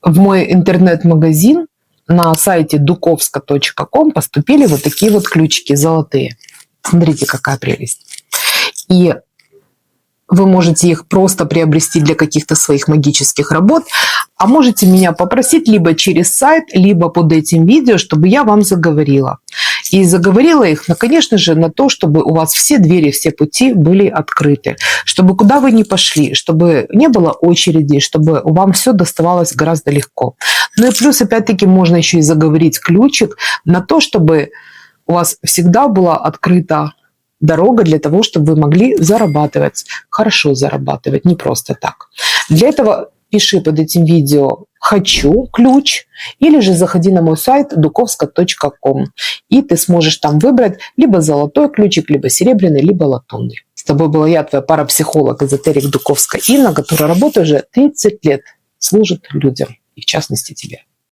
в мой интернет-магазин на сайте dukovska.com поступили вот такие вот ключики золотые. Смотрите, какая прелесть. И вы можете их просто приобрести для каких-то своих магических работ, а можете меня попросить либо через сайт, либо под этим видео, чтобы я вам заговорила. И заговорила их, конечно же, на то, чтобы у вас все двери, все пути были открыты, чтобы куда вы ни пошли, чтобы не было очереди, чтобы вам все доставалось гораздо легко. Ну и плюс, опять-таки, можно еще и заговорить ключик на то, чтобы у вас всегда была открыта дорога для того, чтобы вы могли зарабатывать, хорошо зарабатывать, не просто так. Для этого пиши под этим видео «Хочу ключ» или же заходи на мой сайт dukovska.com, и ты сможешь там выбрать либо золотой ключик, либо серебряный, либо латунный. С тобой была я, твоя парапсихолог, эзотерик Дуковская Инна, которая работает уже 30 лет, служит людям, и в частности тебе.